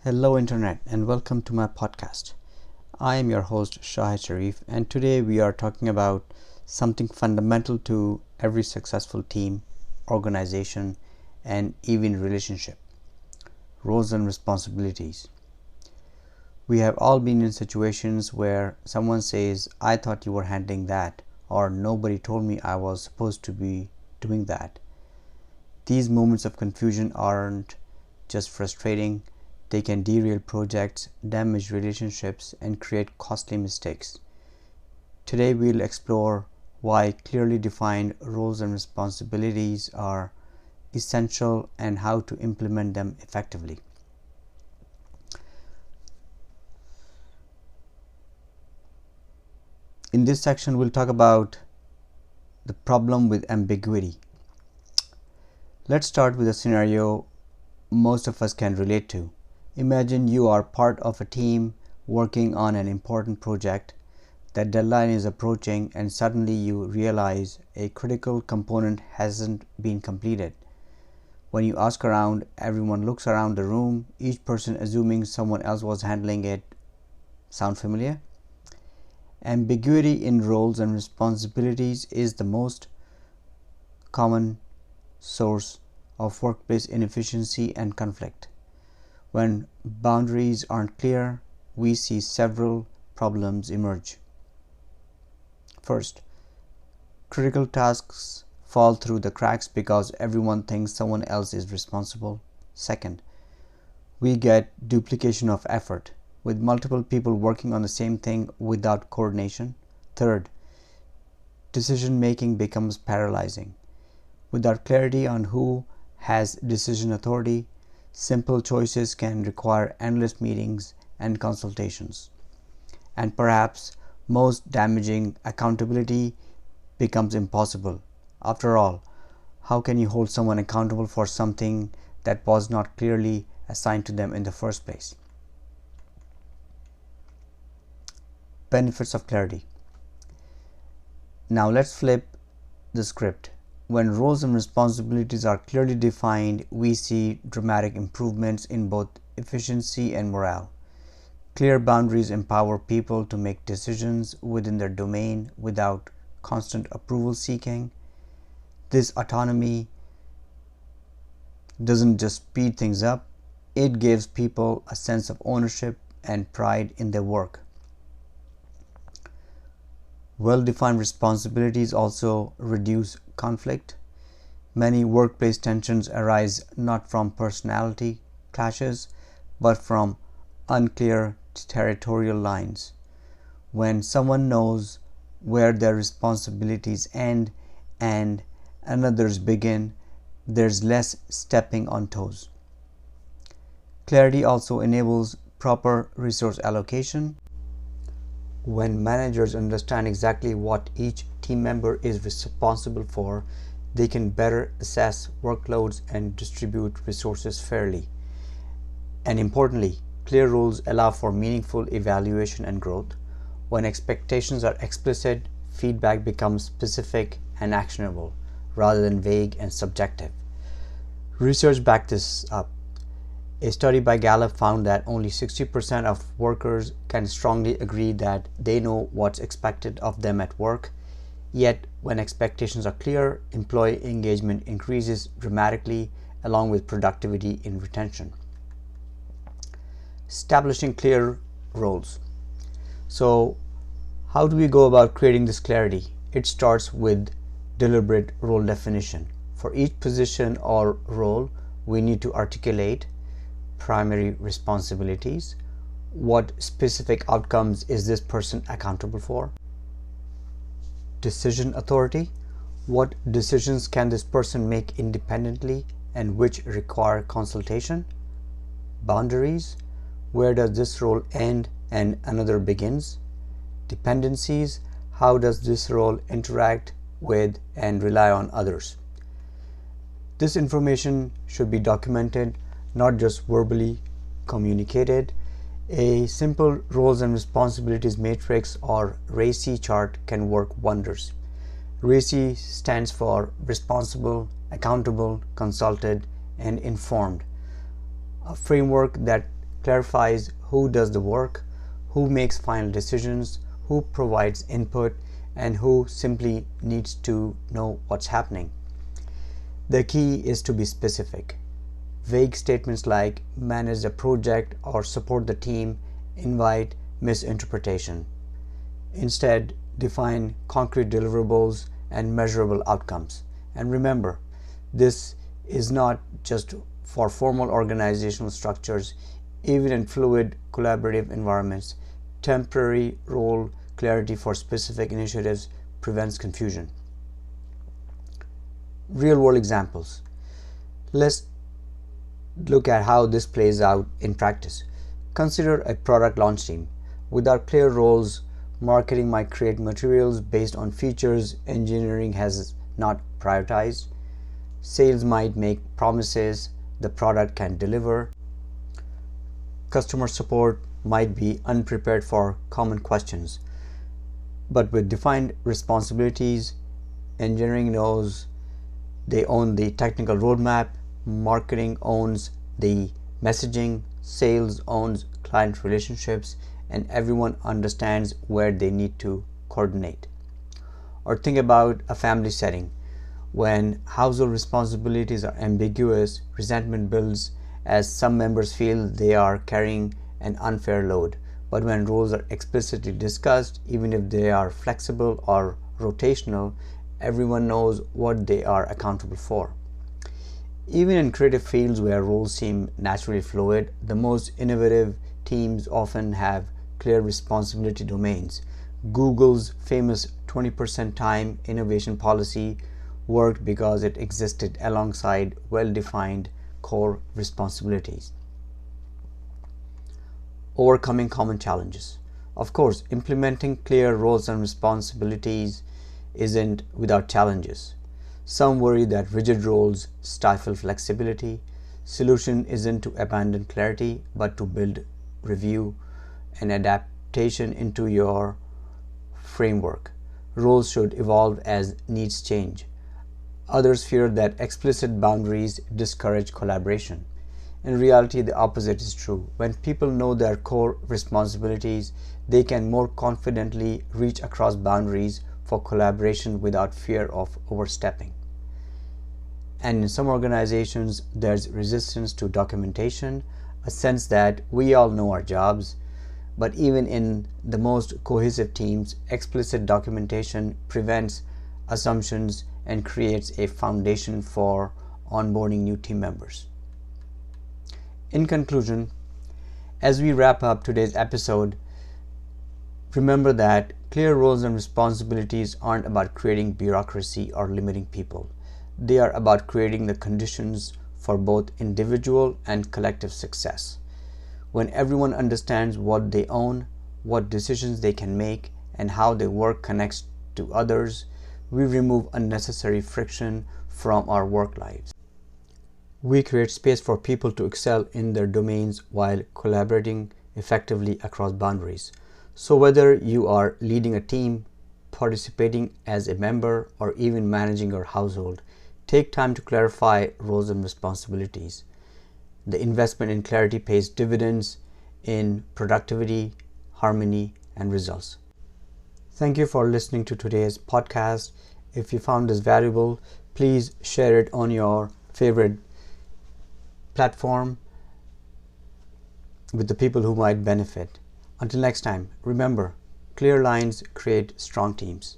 Hello Internet and welcome to my podcast. I am your host Shahid Sharif, and today we are talking about something fundamental to every successful team, organization and even relationship: roles and responsibilities. We have all been in situations where someone says, "I thought you were handling that," or "Nobody told me I was supposed to be doing that." These moments of confusion aren't just frustrating, they can derail projects, damage relationships, and create costly mistakes. Today we'll explore why clearly defined roles and responsibilities are essential and how to implement them effectively. In this section, we'll talk about the problem with ambiguity. Let's start with a scenario most of us can relate to. Imagine you are part of a team working on an important project. The deadline is approaching and suddenly you realize a critical component hasn't been completed. When you ask around, everyone looks around the room, each person assuming someone else was handling it. Sound familiar? Ambiguity in roles and responsibilities is the most common source of workplace inefficiency and conflict. When boundaries aren't clear, we see several problems emerge. First, critical tasks fall through the cracks because everyone thinks someone else is responsible. Second, we get duplication of effort, with multiple people working on the same thing without coordination. Third, decision making becomes paralyzing. Without clarity on who has decision authority, simple choices can require endless meetings and consultations. And perhaps most damaging, accountability becomes impossible. After all, how can you hold someone accountable for something that was not clearly assigned to them in the first place? Benefits of clarity. Now let's flip the script. When roles and responsibilities are clearly defined, we see dramatic improvements in both efficiency and morale. Clear boundaries empower people to make decisions within their domain without constant approval seeking. This autonomy doesn't just speed things up, it gives people a sense of ownership and pride in their work. Well-defined responsibilities also reduce conflict. Many workplace tensions arise not from personality clashes, but from unclear territorial lines. When someone knows where their responsibilities end and another's begin, there's less stepping on toes. Clarity also enables proper resource allocation. When managers understand exactly what each team member is responsible for, they can better assess workloads and distribute resources fairly. And importantly, clear rules allow for meaningful evaluation and growth. When expectations are explicit, feedback becomes specific and actionable rather than vague and subjective. Research backed this up. A study by Gallup found that only 60% of workers can strongly agree that they know what's expected of them at work. Yet, when expectations are clear, employee engagement increases dramatically along with productivity and retention. Establishing clear roles. So, how do we go about creating this clarity? It starts with deliberate role definition. For each position or role, we need to articulate primary responsibilities. What specific outcomes is this person accountable for? Decision authority. What decisions can this person make independently and which require consultation? Boundaries. Where does this role end and another begins? Dependencies. How does this role interact with and rely on others? This information should be documented, not just verbally communicated. A simple roles and responsibilities matrix or RACI chart can work wonders. RACI stands for responsible, accountable, consulted, and informed, a framework that clarifies who does the work, who makes final decisions, who provides input, and who simply needs to know what's happening. The key is to be specific. Vague statements like manage the project or support the team invite misinterpretation. Instead, define concrete deliverables and measurable outcomes. And remember, this is not just for formal organizational structures. Even in fluid, collaborative environments, temporary role clarity for specific initiatives prevents confusion. Real-world examples. Let's look at how this plays out in practice. Consider a product launch team. Without clear roles, marketing might create materials based on features engineering has not prioritized. Sales might make promises the product can deliver. Customer support might be unprepared for common questions. But with defined responsibilities, engineering knows they own the technical roadmap, marketing owns the messaging, sales owns client relationships, and everyone understands where they need to coordinate. Or think about a family setting. When household responsibilities are ambiguous, resentment builds as some members feel they are carrying an unfair load. But when roles are explicitly discussed, even if they are flexible or rotational, everyone knows what they are accountable for. Even in creative fields where roles seem naturally fluid, the most innovative teams often have clear responsibility domains. Google's famous 20% time innovation policy worked because it existed alongside well-defined core responsibilities. Overcoming common challenges. Of course, implementing clear roles and responsibilities isn't without challenges. Some worry that rigid roles stifle flexibility. Solution isn't to abandon clarity, but to build review and adaptation into your framework. Roles should evolve as needs change. Others fear that explicit boundaries discourage collaboration. In reality, the opposite is true. When people know their core responsibilities, they can more confidently reach across boundaries for collaboration without fear of overstepping. And in some organizations, there's resistance to documentation, a sense that we all know our jobs. But even in the most cohesive teams, explicit documentation prevents assumptions and creates a foundation for onboarding new team members. In conclusion, as we wrap up today's episode, remember that clear roles and responsibilities aren't about creating bureaucracy or limiting people. They are about creating the conditions for both individual and collective success. When everyone understands what they own, what decisions they can make, and how their work connects to others, we remove unnecessary friction from our work lives. We create space for people to excel in their domains while collaborating effectively across boundaries. So whether you are leading a team, participating as a member, or even managing your household, take time to clarify roles and responsibilities. The investment in clarity pays dividends in productivity, harmony, and results. Thank you for listening to today's podcast. If you found this valuable, please share it on your favorite platform with the people who might benefit. Until next time, remember, clear lines create strong teams.